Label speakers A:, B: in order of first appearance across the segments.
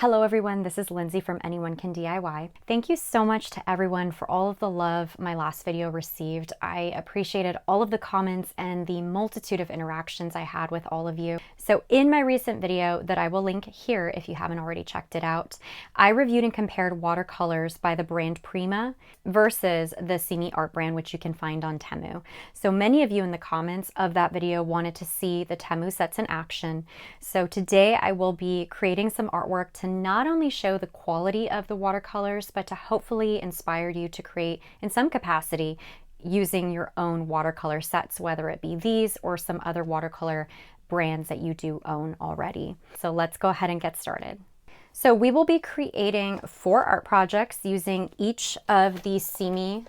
A: Hello everyone, this is Lindsay from Anyone Can DIY. Thank you so much to everyone for all of the love my last video received. I appreciated all of the comments and the multitude of interactions I had with all of you. So in my recent video that I will link here if you haven't already checked it out, I reviewed and compared watercolors by the brand Prima versus the Seami Art brand, which you can find on Temu. So many of you in the comments of that video wanted to see the Temu sets in action. So today I will be creating some artwork to not only show the quality of the watercolors, but to hopefully inspire you to create in some capacity using your own watercolor sets, whether it be these or some other watercolor brands that you do own already. So let's go ahead and get started. So we will be creating 4 art projects using each of the Seami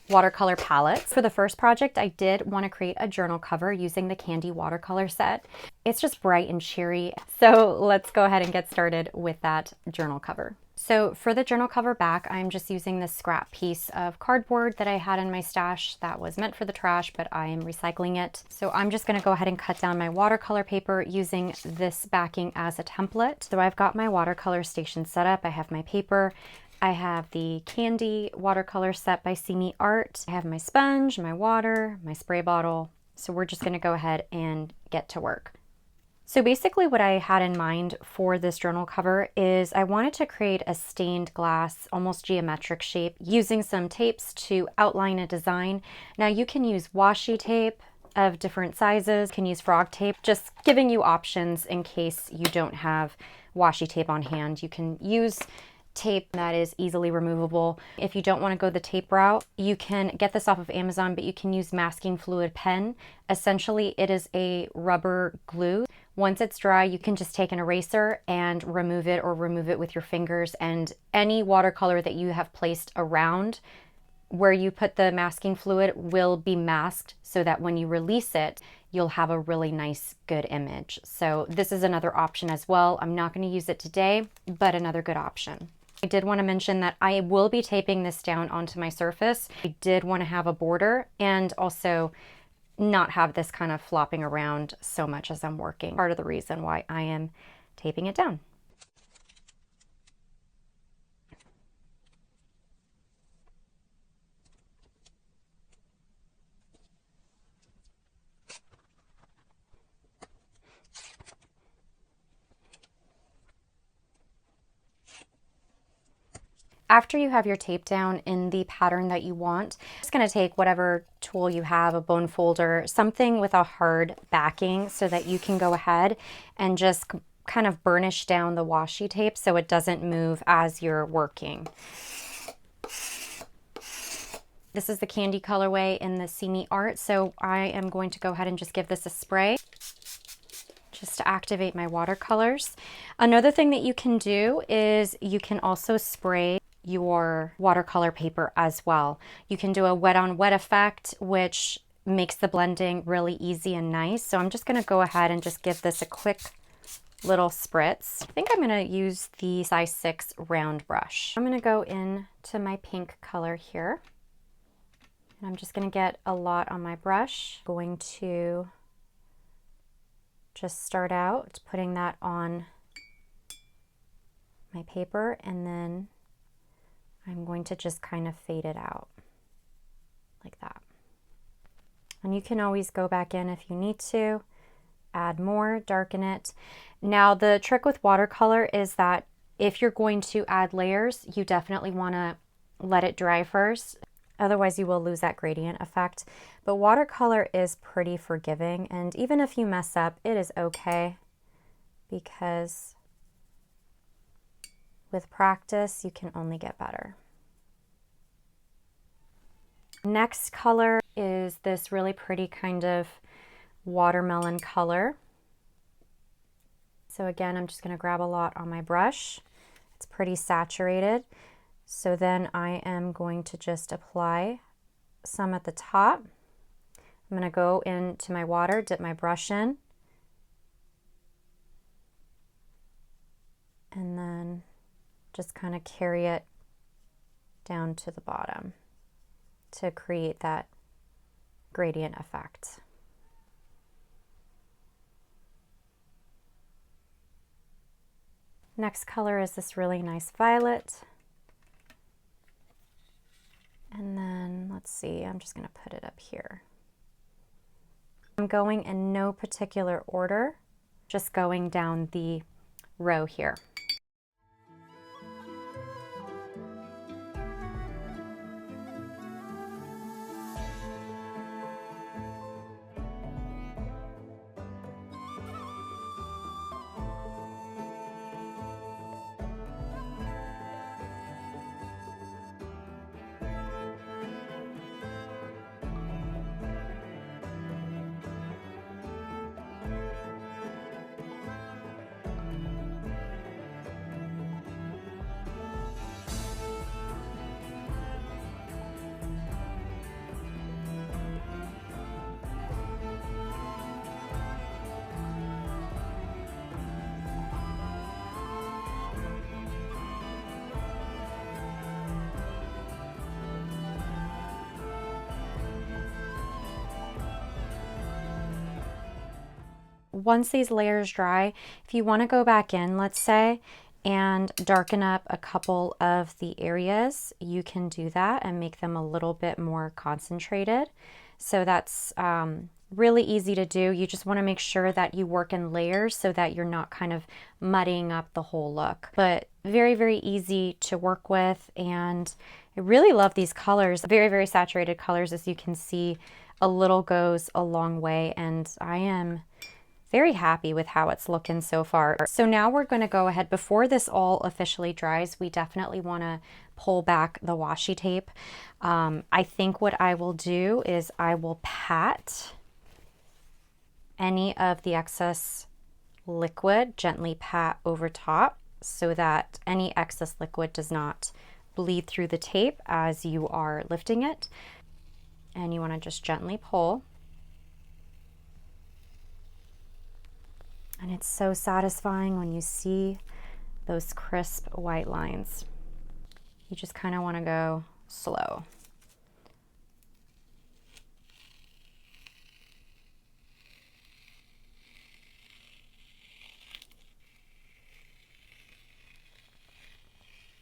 A: watercolor palettes. For the first project, I did want to create a journal cover using the Candy watercolor set. It's just bright and cheery. So let's go ahead and get started with that journal cover. So for the journal cover back, I'm just using this scrap piece of cardboard that I had in my stash that was meant for the trash, but I am recycling it. So I'm just going to go ahead and cut down my watercolor paper using this backing as a template. So I've got my watercolor station set up. I have my paper. I have the Candy watercolor set by Seami Art. I have my sponge, my water, my spray bottle. So we're just going to go ahead and get to work. So basically what I had in mind for this journal cover is I wanted to create a stained glass, almost geometric shape using some tapes to outline a design. Now you can use washi tape of different sizes, you can use frog tape, just giving you options in case you don't have washi tape on hand. You can use tape that is easily removable. If you don't want to go the tape route, you can get this off of Amazon, but you can use masking fluid pen. Essentially, it is a rubber glue. Once it's dry, you can just take an eraser and remove it, or remove it with your fingers, and any watercolor that you have placed around where you put the masking fluid will be masked so that when you release it, you'll have a really nice, good image. So this is another option as well. I'm not going to use it today, but another good option. I did want to mention that I will be taping this down onto my surface. I did want to have a border and also not have this kind of flopping around so much as I'm working. Part of the reason why I am taping it down. After you have your tape down in the pattern that you want, I'm just going to take whatever tool you have, a bone folder, something with a hard backing so that you can go ahead and just kind of burnish down the washi tape so it doesn't move as you're working. This is the Candy colorway in the Seami Art, so I am going to go ahead and just give this a spray just to activate my watercolors. Another thing that you can do is you can also spray your watercolor paper as well. You can do a wet on wet effect, which makes the blending really easy and nice. So I'm just going to go ahead and just give this a quick little spritz. I think I'm going to use the size 6 round brush. I'm going to go into my pink color here, and I'm just going to get a lot on my brush. Going to just start out putting that on my paper, and then I'm going to just kind of fade it out like that. And you can always go back in if you need to, add more, darken it. Now the trick with watercolor is that if you're going to add layers, you definitely want to let it dry first. Otherwise you will lose that gradient effect. But watercolor is pretty forgiving, and even if you mess up, it is okay, because with practice, you can only get better. Next color is this really pretty kind of watermelon color. So again, I'm just going to grab a lot on my brush. It's pretty saturated. So then I am going to just apply some at the top. I'm going to go into my water, dip my brush in, and then just kind of carry it down to the bottom to create that gradient effect. Next color is this really nice violet. And then, let's see, I'm just gonna put it up here. I'm going in no particular order, just going down the row here. Once these layers dry, if you want to go back in, let's say, and darken up a couple of the areas, you can do that and make them a little bit more concentrated. So that's really easy to do. You just want to make sure that you work in layers so that you're not kind of muddying up the whole look. But very, very easy to work with, and I really love these colors. Very, very saturated colors. As you can see, a little goes a long way, and I am very happy with how it's looking so far. So now we're going to go ahead, before this all officially dries, we definitely want to pull back the washi tape. I think what I will do is I will pat any of the excess liquid, gently pat over top, so that any excess liquid does not bleed through the tape as you are lifting it. And you want to just gently pull. And it's so satisfying when you see those crisp white lines. You just kind of want to go slow.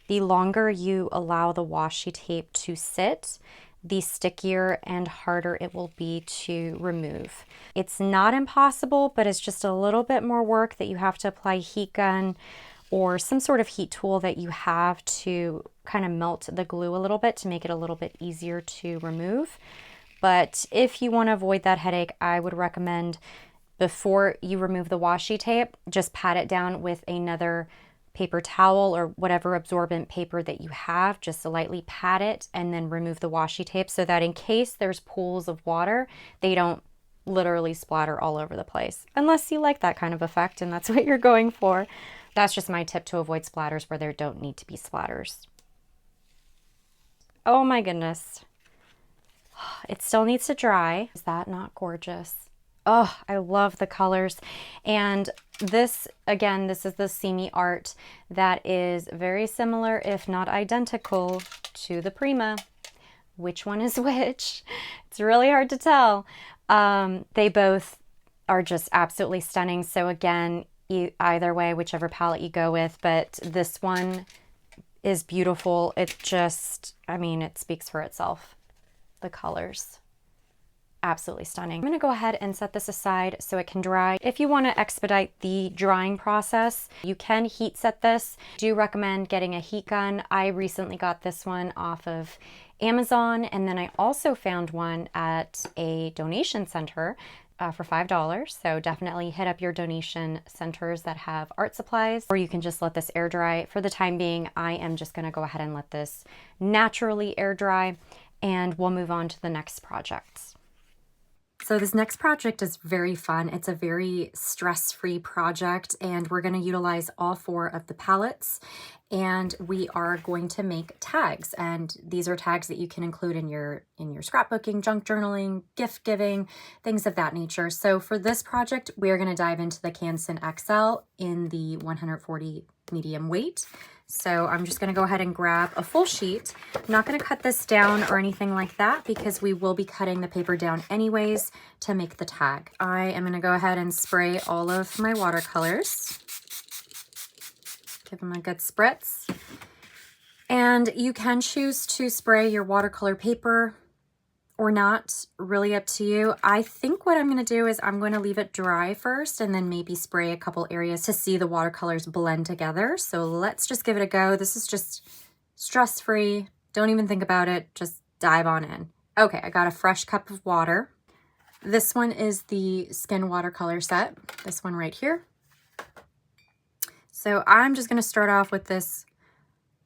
A: The longer you allow the washi tape to sit, the stickier and harder it will be to remove. It's not impossible, but it's just a little bit more work that you have to apply heat gun or some sort of heat tool that you have to kind of melt the glue a little bit to make it a little bit easier to remove. But if you want to avoid that headache, I would recommend before you remove the washi tape, just pat it down with another paper towel or whatever absorbent paper that you have, just to lightly pat it and then remove the washi tape so that in case there's pools of water, they don't literally splatter all over the place. Unless you like that kind of effect and that's what you're going for. That's just my tip to avoid splatters where there don't need to be splatters. Oh my goodness. It still needs to dry. Is that not gorgeous? Oh, I love the colors. And this, again, this is the SeamiArt that is very similar, if not identical, to the Prima. Which one is which? It's really hard to tell. They both are just absolutely stunning. So again, either way, whichever palette you go with, but this one is beautiful. It just, I mean, it speaks for itself. The colors. Absolutely stunning. I'm going to go ahead and set this aside so it can dry. If you want to expedite the drying process, you can heat set this. I do recommend getting a heat gun. I recently got this one off of Amazon, and then I also found one at a donation center for $5. So definitely hit up your donation centers that have art supplies, or you can just let this air dry. For the time being, I am just going to go ahead and let this naturally air dry, and we'll move on to the next projects. So this next project is very fun. It's a very stress-free project, and we're going to utilize all 4 of the palettes, and we are going to make tags. And these are tags that you can include in your scrapbooking, junk journaling, gift giving, things of that nature. So for this project, we're going to dive into the Canson XL in the 140 medium weight. So I'm just going to go ahead and grab a full sheet. I'm not going to cut this down or anything like that because we will be cutting the paper down anyways to make the tag. I am going to go ahead and spray all of my watercolors. Give them a good spritz. And you can choose to spray your watercolor paper or not, really up to you. I think what I'm gonna do is I'm gonna leave it dry first and then maybe spray a couple areas to see the watercolors blend together. So let's just give it a go. This is just stress-free. Don't even think about it, just dive on in. Okay, I got a fresh cup of water. This one is the Skin watercolor set, this one right here. So I'm just gonna start off with this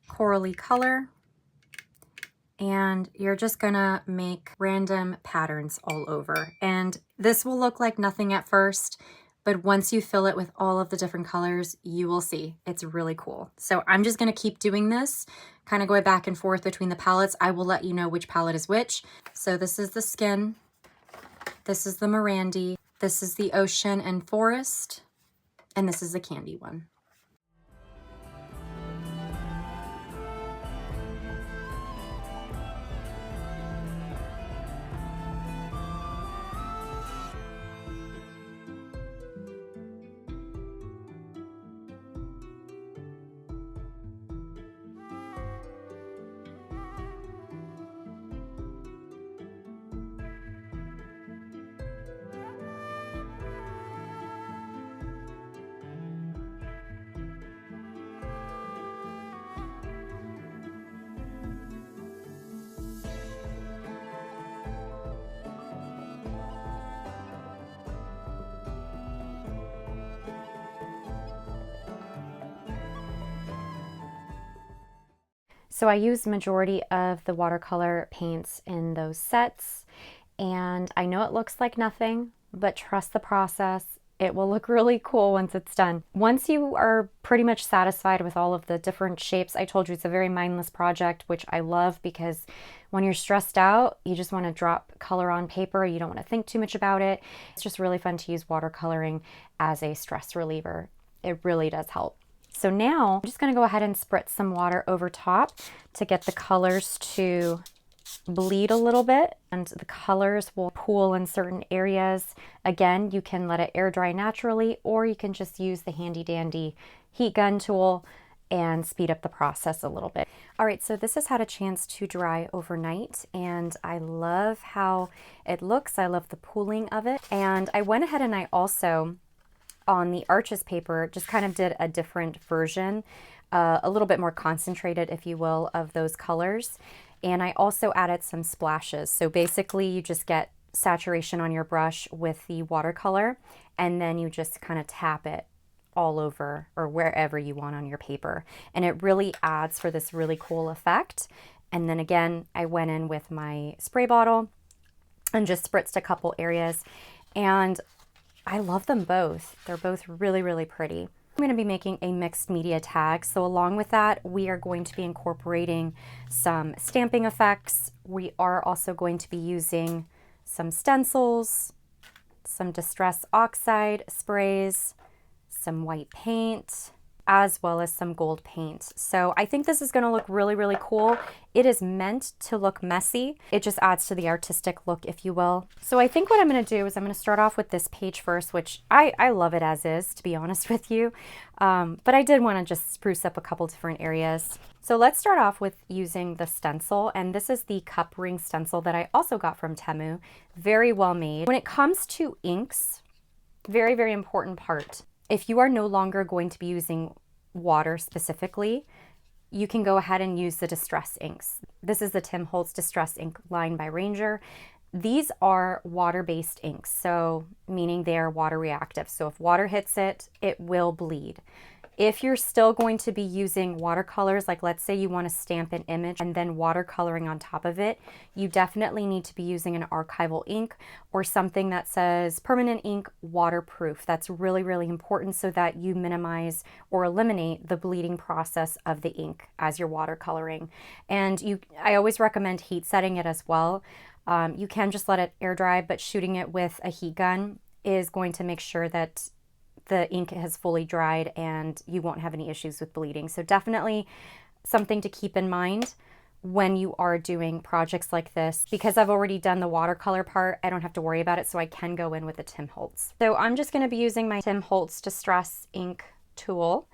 A: corally color, and you're just gonna make random patterns all over. And this will look like nothing at first, but once you fill it with all of the different colors, you will see it's really cool. So I'm just gonna keep doing this, kind of going back and forth between the palettes. I will let you know which palette is which. So this is the Skin, this is the Mirandy, this is the Ocean and Forest, and this is the Candy one. So I used majority of the watercolor paints in those sets, and I know it looks like nothing, but trust the process. It will look really cool once it's done. Once you are pretty much satisfied with all of the different shapes, I told you it's a very mindless project, which I love because when you're stressed out, you just want to drop color on paper. You don't want to think too much about it. It's just really fun to use watercoloring as a stress reliever. It really does help. So now I'm just going to go ahead and spritz some water over top to get the colors to bleed a little bit, and the colors will pool in certain areas. Again, you can let it air dry naturally, or you can just use the handy dandy heat gun tool and speed up the process a little bit. All right, so this has had a chance to dry overnight, and I love how it looks. I love the pooling of it. And I went ahead and I also, on the Arches paper, just kind of did a different version, a little bit more concentrated, if you will, of those colors. And I also added some splashes. So basically you just get saturation on your brush with the watercolor, and then you just kind of tap it all over or wherever you want on your paper. And it really adds for this really cool effect. And then again, I went in with my spray bottle and just spritzed a couple areas. And I love them both. They're both really, really pretty. I'm going to be making a mixed media tag. So along with that, we are going to be incorporating some stamping effects. We are also going to be using some stencils, some Distress Oxide sprays, some white paint, as well as some gold paint. So I think this is going to look really, really cool. It is meant to look messy. It just adds to the artistic look, if you will. So I think what I'm going to do is I'm going to start off with this page first, which I love it as is, to be honest with you. But I did want to just spruce up a couple different areas. So let's start off with using the stencil. And this is the cup ring stencil that I also got from Temu. Very well made. When it comes to inks, very, very important part. If you are no longer going to be using water specifically, you can go ahead and use the Distress inks. This is the Tim Holtz Distress ink line by Ranger. These are water-based inks, so meaning they are water reactive. So if water hits it, it will bleed. If you're still going to be using watercolors, like let's say you want to stamp an image and then watercoloring on top of it, you definitely need to be using an archival ink or something that says permanent ink waterproof. That's really, really important so that you minimize or eliminate the bleeding process of the ink as you're watercoloring. And I always recommend heat setting it as well. You can just let it air dry, but shooting it with a heat gun is going to make sure that the ink has fully dried and you won't have any issues with bleeding. So definitely something to keep in mind when you are doing projects like this. Because I've already done the watercolor part, I don't have to worry about it, so I can go in with the Tim Holtz. So I'm just going to be using my Tim Holtz Distress ink tool.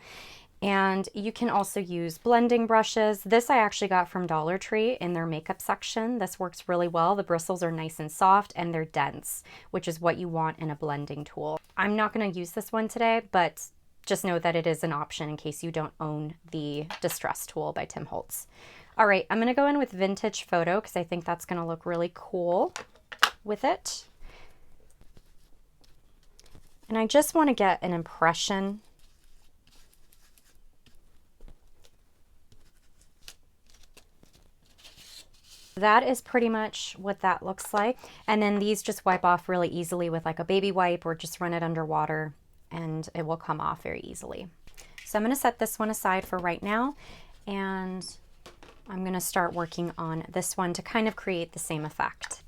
A: And you can also use blending brushes. This I actually got from Dollar Tree in their makeup section. This works really well. The bristles are nice and soft and they're dense, which is what you want in a blending tool. I'm not going to use this one today, but just know that it is an option in case you don't own the Distress tool by Tim Holtz. All right, I'm going to go in with Vintage Photo because I think that's going to look really cool with it. And I just want to get an impression. That is pretty much what that looks like. And then these just wipe off really easily with like a baby wipe, or just run it under water and it will come off very easily. So I'm going to set this one aside for right now, and I'm going to start working on this one to kind of create the same effect.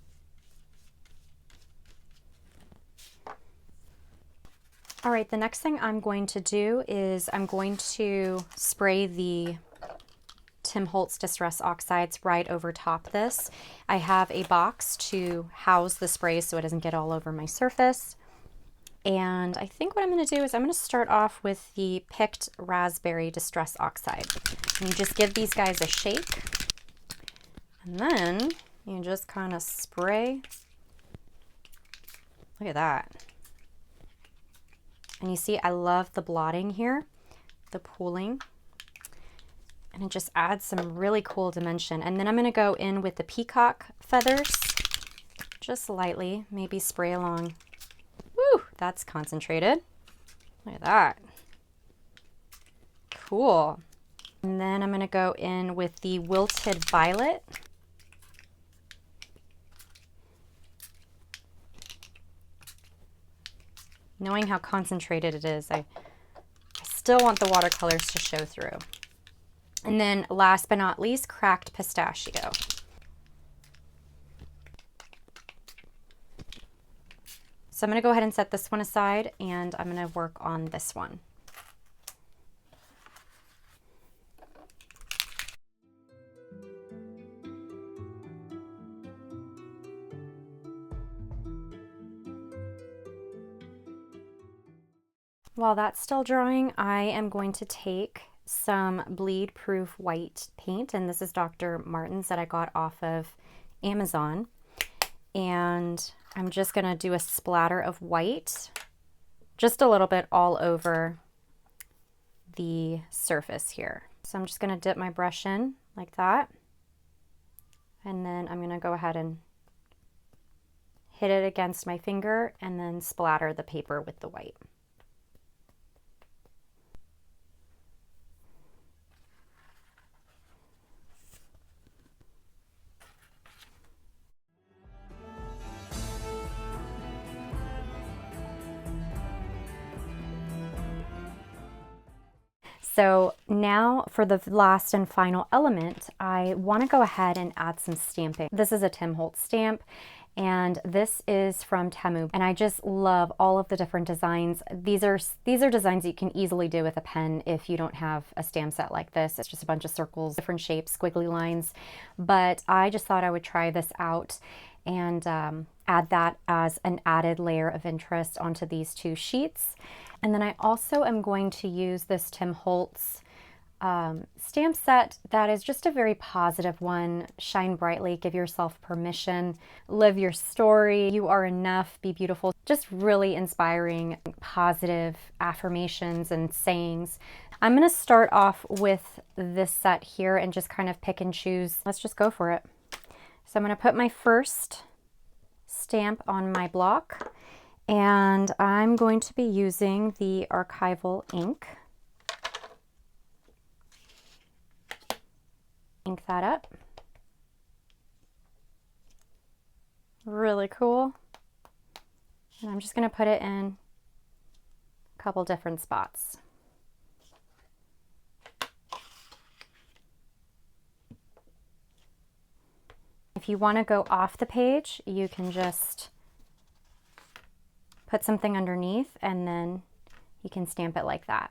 A: All right, the next thing I'm going to do is I'm going to spray the Tim Holtz Distress Oxides right over top this. I have a box to house the spray so it doesn't get all over my surface. And I think what I'm going to do is I'm going to start off with the picked Raspberry Distress Oxide. And you just give these guys a shake. And then you just kind of spray. Look at that. And you see, I love the blotting here, the pooling. And it just adds some really cool dimension. And then I'm going to go in with the peacock feathers, just lightly, maybe spray along. Woo, that's concentrated. Look at that. Cool. And then I'm going to go in with the Wilted Violet. Knowing how concentrated it is, I still want the watercolors to show through. And then last but not least, Cracked Pistachio. So I'm going to go ahead and set this one aside, and I'm going to work on this one. While that's still drying, I am going to take some bleed proof white paint, and this is Dr. Martin's that I got off of Amazon, and I'm just going to do a splatter of white, just a little bit all over the surface here. So I'm just going to dip my brush in like that, and then I'm going to go ahead and hit it against my finger and then splatter the paper with the white. So now for the last and final element, I want to go ahead and add some stamping. This is a Tim Holtz stamp, and this is from Temu, and I just love all of the different designs. These are designs you can easily do with a pen if you don't have a stamp set like this. It's just a bunch of circles, different shapes, squiggly lines, but I just thought I would try this out and add that as an added layer of interest onto these two sheets. And then I also am going to use this Tim Holtz stamp set that is just a very positive one. Shine brightly, give yourself permission, live your story, you are enough, be beautiful. Just really inspiring, positive affirmations and sayings. I'm going to start off with this set here and just kind of pick and choose. Let's just go for it. So I'm going to put my first stamp on my block, and I'm going to be using the archival ink. Ink that up. Really cool. And I'm just going to put it in a couple different spots. If you want to go off the page, you can just put something underneath and then you can stamp it like that.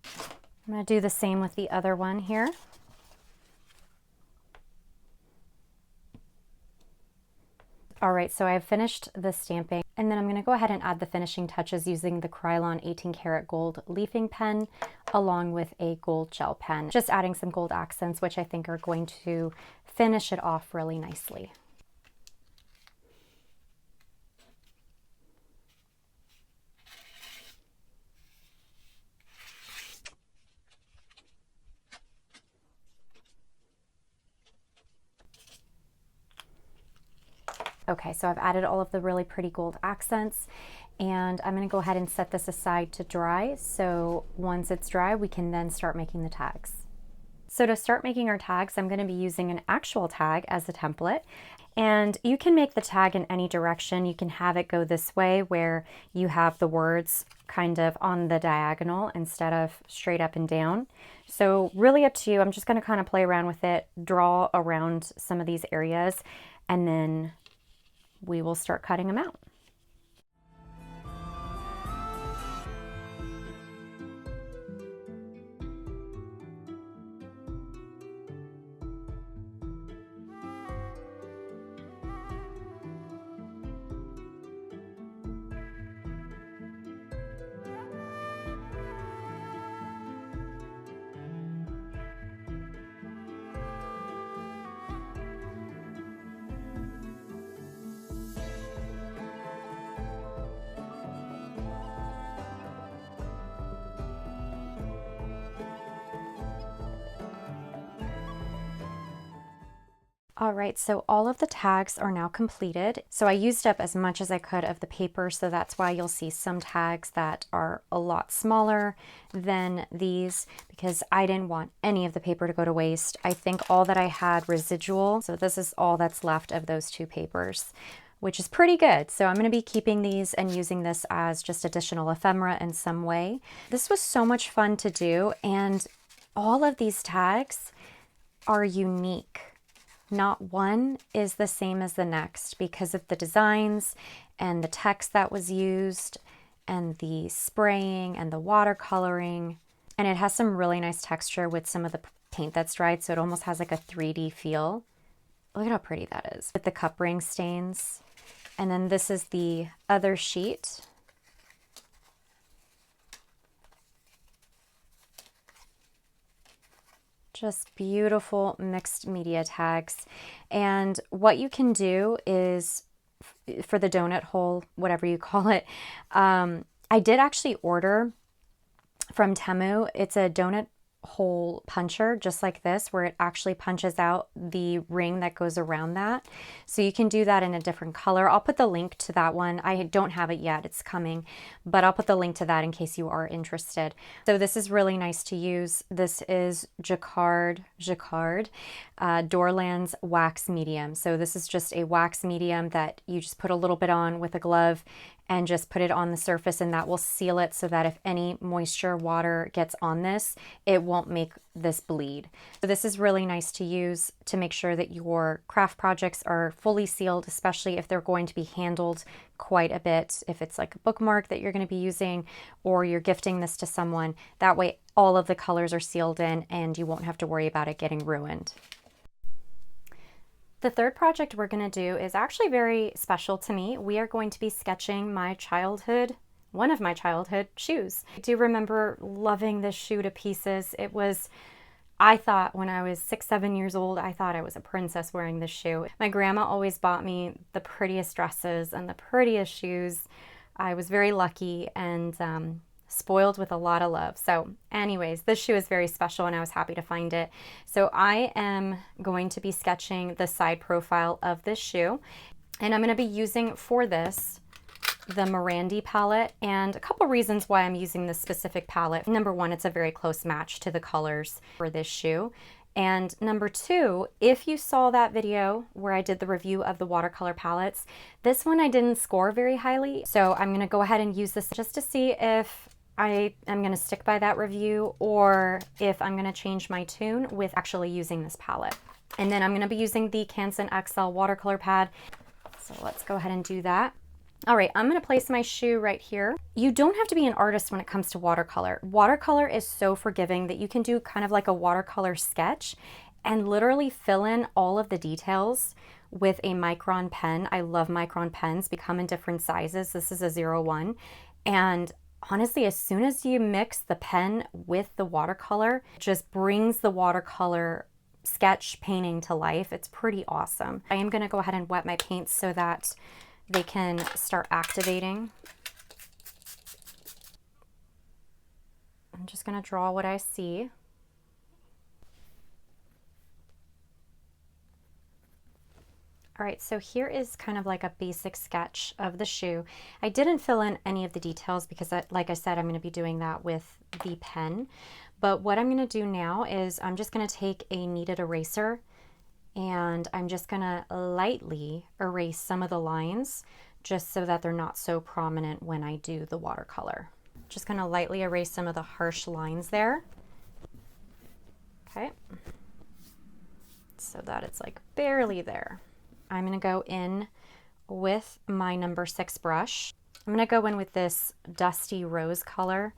A: I'm going to do the same with the other one here. All right, so I've finished the stamping, and then I'm going to go ahead and add the finishing touches using the Krylon 18 karat gold leafing pen along with a gold gel pen. Just adding some gold accents, which I think are going to finish it off really nicely. Okay, so I've added all of the really pretty gold accents, and I'm going to go ahead and set this aside to dry. So once it's dry, we can then start making the tags. So to start making our tags, I'm going to be using an actual tag as a template. And you can make the tag in any direction. You can have it go this way where you have the words kind of on the diagonal instead of straight up and down. So really up to you. I'm just going to kind of play around with it, draw around some of these areas, and then we will start cutting them out. All right, so all of the tags are now completed. So I used up as much as I could of the paper, so that's why you'll see some tags that are a lot smaller than these, because I didn't want any of the paper to go to waste. I think all that I had residual, so this is all that's left of those two papers, which is pretty good. So I'm going to be keeping these and using this as just additional ephemera in some way. This was so much fun to do, and all of these tags are unique. Not one is the same as the next because of the designs and the text that was used and the spraying and the watercoloring. And it has some really nice texture with some of the paint that's dried, so it almost has like a 3D feel. Look at how pretty that is with the cup ring stains. And then this is the other sheet. Just beautiful mixed media tags. And what you can do is, for the donut hole, whatever you call it, I did actually order from Temu. It's a donut hole puncher just like this, where it actually punches out the ring that goes around that. So you can do that in a different color. I'll put the link to that one. I don't have it yet, it's coming, but I'll put the link to that in case you are interested. So this is really nice to use. This is Jacquard Dorland's wax medium. So this is just a wax medium that you just put a little bit on with a glove and just put it on the surface, and that will seal it so that if any moisture, water gets on this, it won't make this bleed. So this is really nice to use to make sure that your craft projects are fully sealed, especially if they're going to be handled quite a bit. If it's like a bookmark that you're going to be using, or you're gifting this to someone, that way all of the colors are sealed in and you won't have to worry about it getting ruined. The third project we're going to do is actually very special to me. We are going to be sketching my childhood, one of my childhood shoes. I do remember loving this shoe to pieces. It was, I thought when I was 6, 7 years old, I thought I was a princess wearing this shoe. My grandma always bought me the prettiest dresses and the prettiest shoes. I was very lucky and spoiled with a lot of love. So anyways, this shoe is very special and I was happy to find it. So I am going to be sketching the side profile of this shoe, and I'm going to be using for this the Morandi palette, and a couple reasons why I'm using this specific palette. Number one, it's a very close match to the colors for this shoe. And number two, if you saw that video where I did the review of the watercolor palettes, this one I didn't score very highly. So I'm going to go ahead and use this just to see if I am going to stick by that review or if I'm going to change my tune with actually using this palette. And then I'm going to be using the Canson XL watercolor pad. So let's go ahead and do that. All right, I'm going to place my shoe right here. You don't have to be an artist when it comes to watercolor. Watercolor is so forgiving that you can do kind of like a watercolor sketch and literally fill in all of the details with a micron pen. I love micron pens, they come in different sizes. This is a 01. And honestly, as soon as you mix the pen with the watercolor, it just brings the watercolor sketch painting to life. It's pretty awesome. I am gonna go ahead and wet my paints so that they can start activating. I'm just gonna draw what I see. All right, so here is kind of like a basic sketch of the shoe. I didn't fill in any of the details because, like I said, I'm going to be doing that with the pen. But what I'm going to do now is I'm just going to take a kneaded eraser and I'm just going to lightly erase some of the lines just so that they're not so prominent when I do the watercolor. Just going to lightly erase some of the harsh lines there. Okay, so that it's like barely there. I'm going to go in with my number 6 brush. I'm going to go in with this dusty rose color.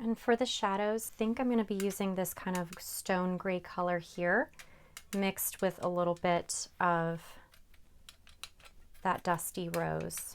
A: And for the shadows, I think I'm going to be using this kind of stone gray color here, mixed with a little bit of that dusty rose.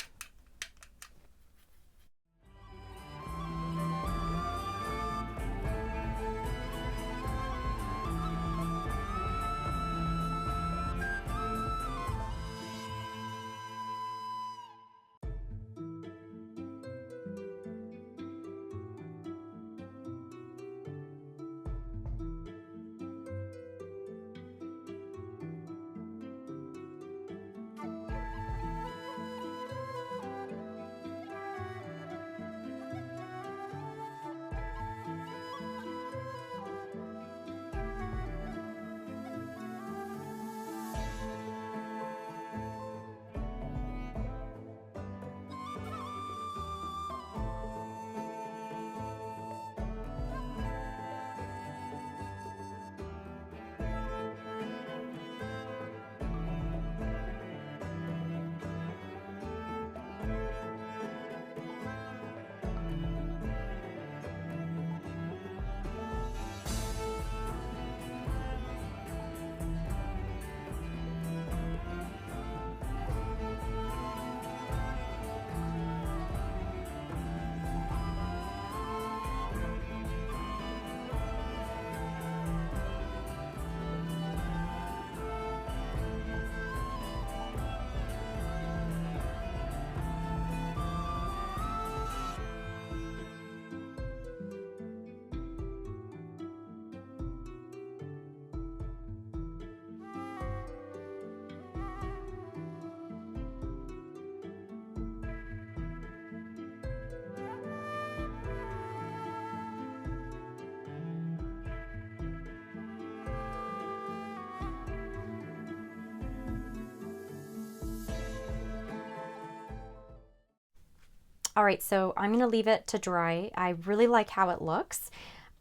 A: All right, so I'm gonna leave it to dry. I really like how it looks.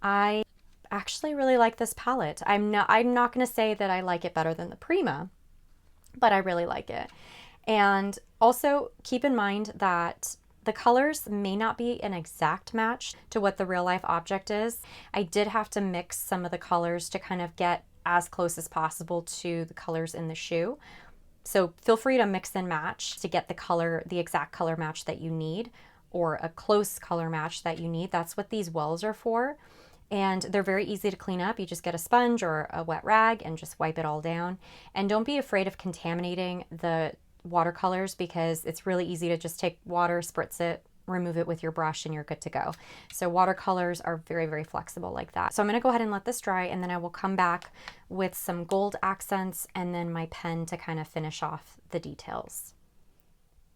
A: I actually really like this palette. I'm not gonna say that I like it better than the Prima, but I really like it. And also keep in mind that the colors may not be an exact match to what the real life object is. I did have to mix some of the colors to kind of get as close as possible to the colors in the shoe. So feel free to mix and match to get the color, the exact color match that you need, or a close color match that you need. That's what these wells are for. And they're very easy to clean up. You just get a sponge or a wet rag and just wipe it all down. And don't be afraid of contaminating the watercolors because it's really easy to just take water, spritz it, remove it with your brush, and you're good to go. So watercolors are very, very flexible like that. So I'm gonna go ahead and let this dry, and then I will come back with some gold accents and then my pen to kind of finish off the details.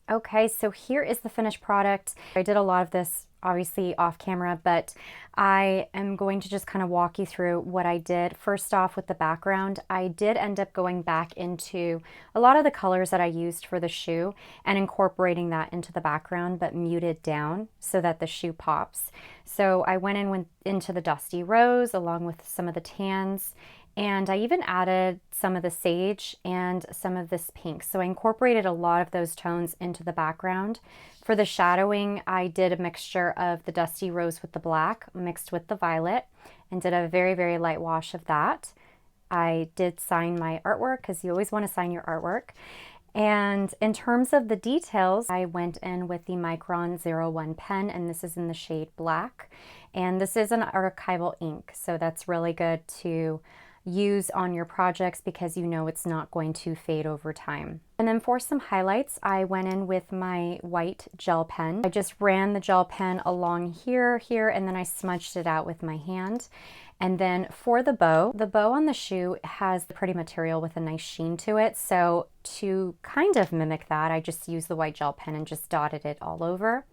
A: Okay, so here is the finished product. I did a lot of this obviously off camera, but I am going to just kind of walk you through what I did. First off, with the background, I did end up going back into a lot of the colors that I used for the shoe and incorporating that into the background, but muted down so that the shoe pops. So I went into the dusty rose along with some of the tans, and I even added some of the sage and some of this pink. So I incorporated a lot of those tones into the background. For the shadowing, I did a mixture of the dusty rose with the black mixed with the violet and did a very, very light wash of that. I did sign my artwork because you always want to sign your artwork. And in terms of the details, I went in with the Micron 01 pen, and this is in the shade black. And this is an archival ink, so that's really good to use on your projects because you know it's not going to fade over time. And then for some highlights, I went in with my white gel pen. I just ran the gel pen along here, and then I smudged it out with my hand. And then for the bow on the shoe has the pretty material with a nice sheen to it. So to kind of mimic that, I just used the white gel pen and just dotted it all over.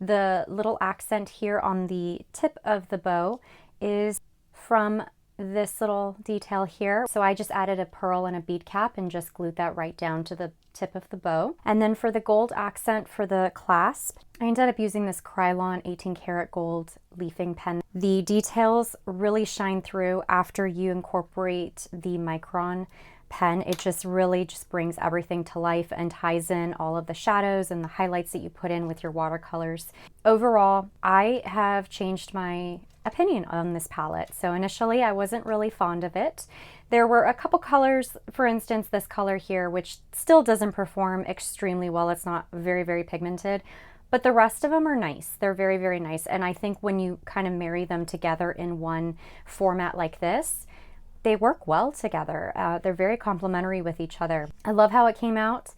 A: The little accent here on the tip of the bow is from this little detail here. So I just added a pearl and a bead cap and just glued that right down to the tip of the bow. And then for the gold accent for the clasp, I ended up using this Krylon 18 karat gold leafing pen. The details really shine through after you incorporate the Micron pen. It just really brings everything to life and ties in all of the shadows and the highlights that you put in with your watercolors. Overall, I have changed my opinion on this palette. So initially I wasn't really fond of it. There were a couple colors, for instance this color here, which still doesn't perform extremely well. It's not very, very pigmented, but the rest of them are nice. They're very, very nice. And I think when you kind of marry them together in one format like this, they work well together. They're very complementary with each other. I love how it came out,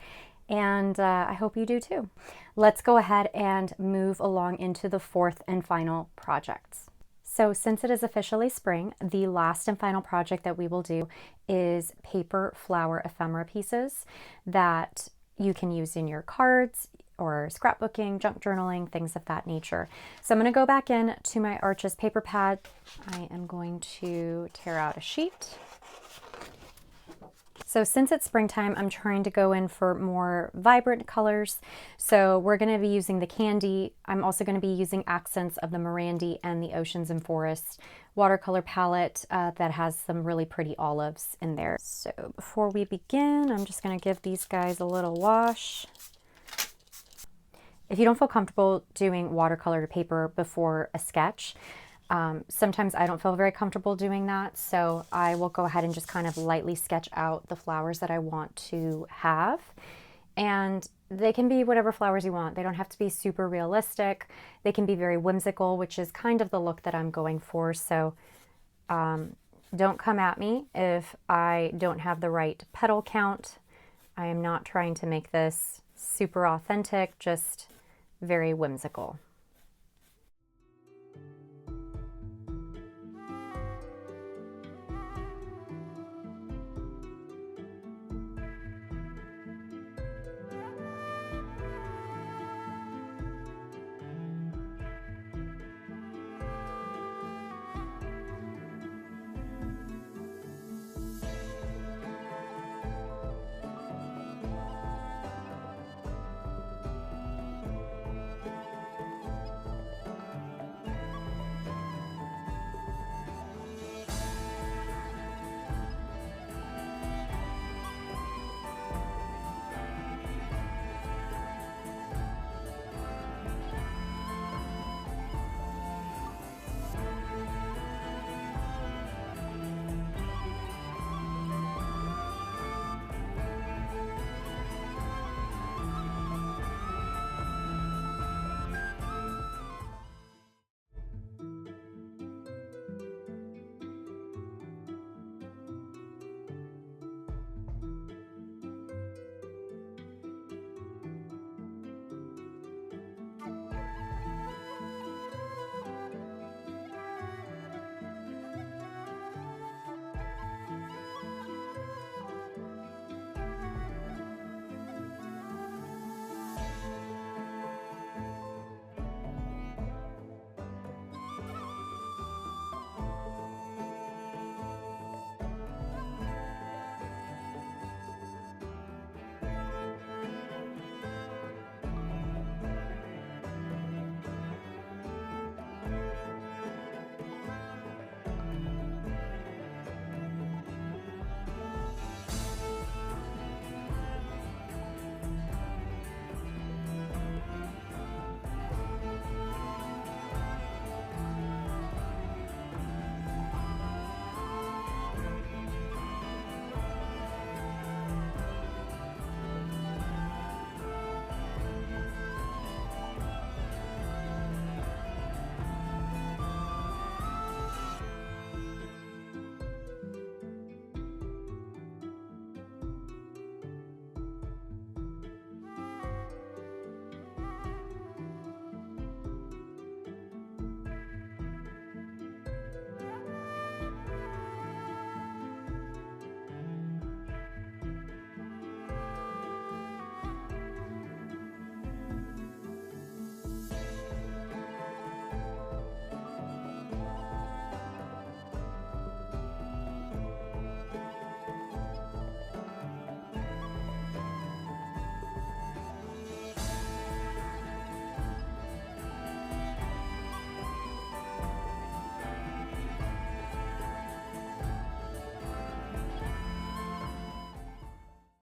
A: and I hope you do too. Let's go ahead and move along into the fourth and final project. So since it is officially spring, the last and final project that we will do is paper flower ephemera pieces that you can use in your cards or scrapbooking, junk journaling, things of that nature. So I'm going to go back in to my Arches paper pad. I am going to tear out a sheet. So since it's springtime, I'm trying to go in for more vibrant colors. So we're going to be using the Candy. I'm also going to be using accents of the Mirandy and the Oceans and Forests watercolor palette that has some really pretty olives in there. So before we begin, I'm just going to give these guys a little wash. If you don't feel comfortable doing watercolor to paper before a sketch, sometimes I don't feel very comfortable doing that, so I will go ahead and just kind of lightly sketch out the flowers that I want to have. And they can be whatever flowers you want. They don't have to be super realistic. They can be very whimsical, which is kind of the look that I'm going for. So don't come at me if I don't have the right petal count. I am not trying to make this super authentic, just very whimsical.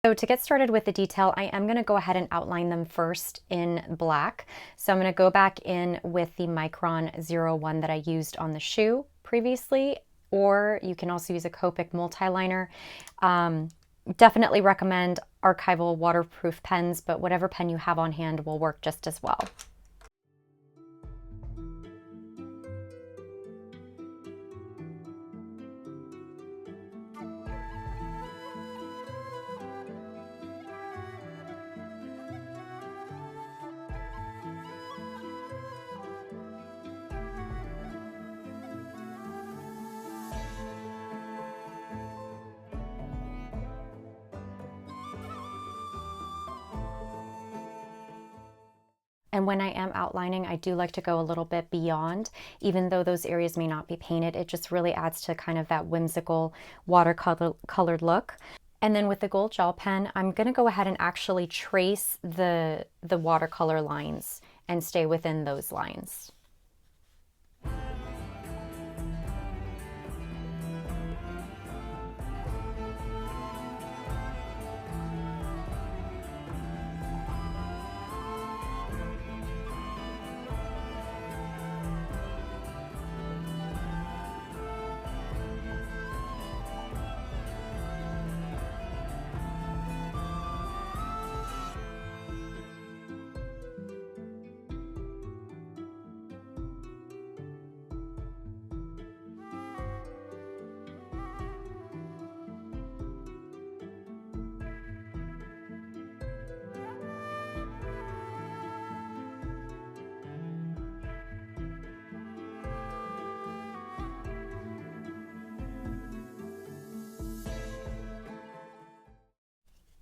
A: So to get started with the detail, I am going to go ahead and outline them first in black. So I'm going to go back in with the Micron 01 that I used on the shoe previously, or you can also use a Copic multi-liner. Definitely recommend archival waterproof pens, but whatever pen you have on hand will work just as well. And when I am outlining, I do like to go a little bit beyond, even though those areas may not be painted. It just really adds to kind of that whimsical watercolored look. And then with the gold gel pen, I'm going to go ahead and actually trace the watercolor lines and stay within those lines.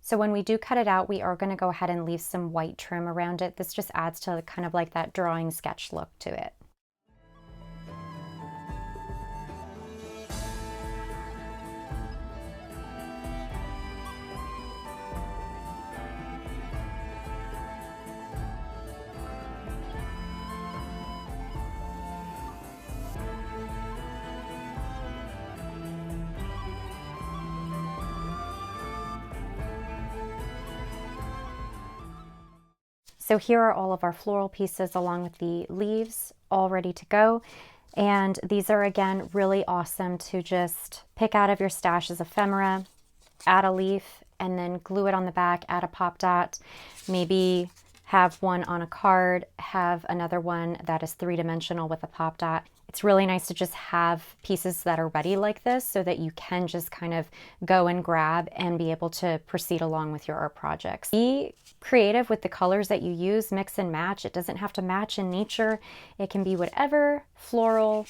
A: So when we do cut it out, we are going to go ahead and leave some white trim around it. This just adds to kind of like that drawing sketch look to it. So here are all of our floral pieces along with the leaves all ready to go. And these are, again, really awesome to just pick out of your stash as ephemera, add a leaf, and then glue it on the back, add a pop dot, maybe have one on a card, have another one that is three-dimensional with a pop dot. It's really nice to just have pieces that are ready like this so that you can just kind of go and grab and be able to proceed along with your art projects. Be creative with the colors that you use, mix and match. It doesn't have to match in nature. It can be whatever floral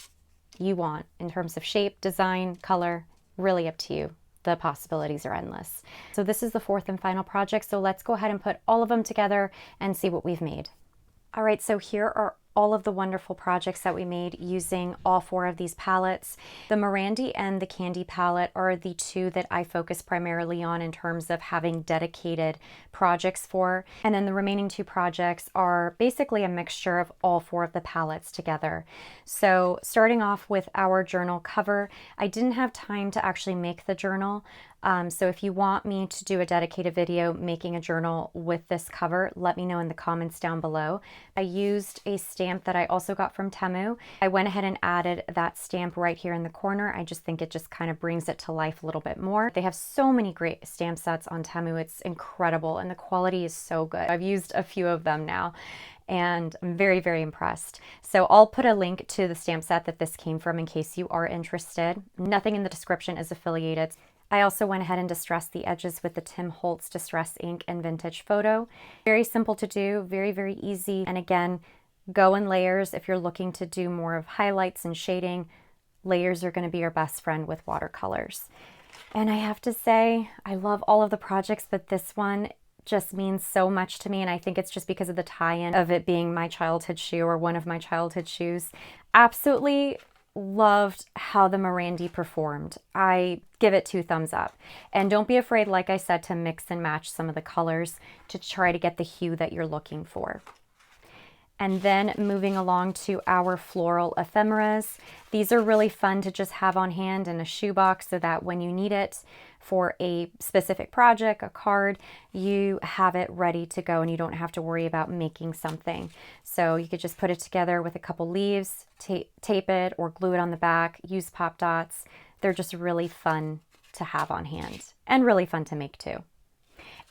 A: you want in terms of shape, design, color, really up to you. The possibilities are endless. So this is the fourth and final project. So let's go ahead and put all of them together and see what we've made. All right, so here are all of the wonderful projects that we made using all four of these palettes. The Morandi and the Candy palette are the two that I focus primarily on in terms of having dedicated projects for. And then the remaining two projects are basically a mixture of all four of the palettes together. So starting off with our journal cover, I didn't have time to actually make the journal. So if you want me to do a dedicated video making a journal with this cover, let me know in the comments down below. I used a stamp that I also got from Temu. I went ahead and added that stamp right here in the corner. I just think it just kind of brings it to life a little bit more. They have so many great stamp sets on Temu. It's incredible and the quality is so good. I've used a few of them now and I'm very, very impressed. So I'll put a link to the stamp set that this came from in case you are interested. Nothing in the description is affiliated. I also went ahead and distressed the edges with the Tim Holtz Distress Ink and Vintage Photo. Very simple to do, very, very easy. And again, go in layers if you're looking to do more of highlights and shading. Layers are going to be your best friend with watercolors. And I have to say, I love all of the projects, but this one just means so much to me. And I think it's just because of the tie-in of it being my childhood shoe or one of my childhood shoes. Absolutely loved how the Morandi performed. I give it 2 thumbs up. And don't be afraid, like I said, to mix and match some of the colors to try to get the hue that you're looking for. And then moving along to our floral ephemeras. These are really fun to just have on hand in a shoebox so that when you need it, for a specific project, a card, you have it ready to go and you don't have to worry about making something. So you could just put it together with a couple leaves, tape it or glue it on the back, use pop dots. They're just really fun to have on hand and really fun to make too.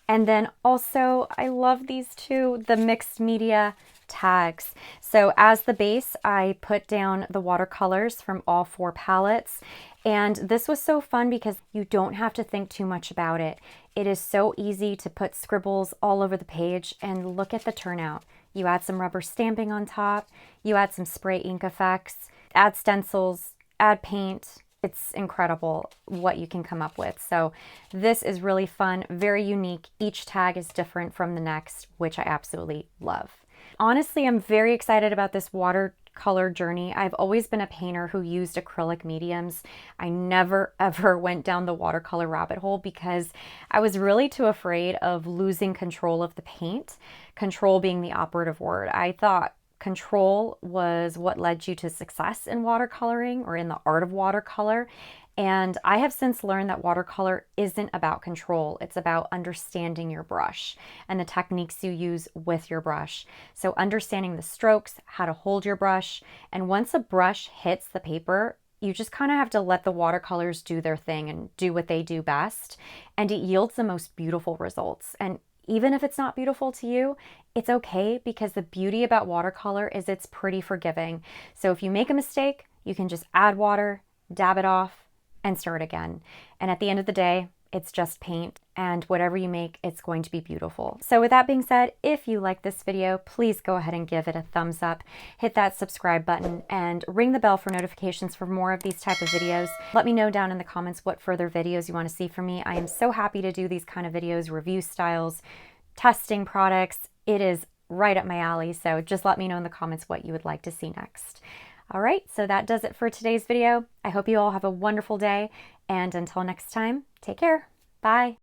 A: And then also, I love these two, the mixed media tags. So as the base, I put down the watercolors from all 4 palettes. And this was so fun because you don't have to think too much about it. It is so easy to put scribbles all over the page and look at the turnout. You add some rubber stamping on top, you add some spray ink effects, add stencils, add paint. It's incredible what you can come up with. So this is really fun, very unique. Each tag is different from the next, which I absolutely love. Honestly, I'm very excited about this watercolor journey. I've always been a painter who used acrylic mediums. I never ever went down the watercolor rabbit hole because I was really too afraid of losing control of the paint, control being the operative word. I thought control was what led you to success in watercoloring or in the art of watercolor. And I have since learned that watercolor isn't about control. It's about understanding your brush and the techniques you use with your brush. So understanding the strokes, how to hold your brush. And once a brush hits the paper, you just kind of have to let the watercolors do their thing and do what they do best. And it yields the most beautiful results. And even if it's not beautiful to you, it's okay because the beauty about watercolor is it's pretty forgiving. So if you make a mistake, you can just add water, dab it off, and start again. And at the end of the day, it's just paint, and whatever you make, it's going to be beautiful. So with that being said, if you like this video, please go ahead and give it a thumbs up, hit that subscribe button, and ring the bell for notifications for more of these type of videos. Let me know down in the comments what further videos you want to see from me. I am so happy to do these kind of videos, review styles, testing products. It is right up my alley, so just let me know in the comments what you would like to see next. All right, so that does it for today's video. I hope you all have a wonderful day, and until next time, take care. Bye.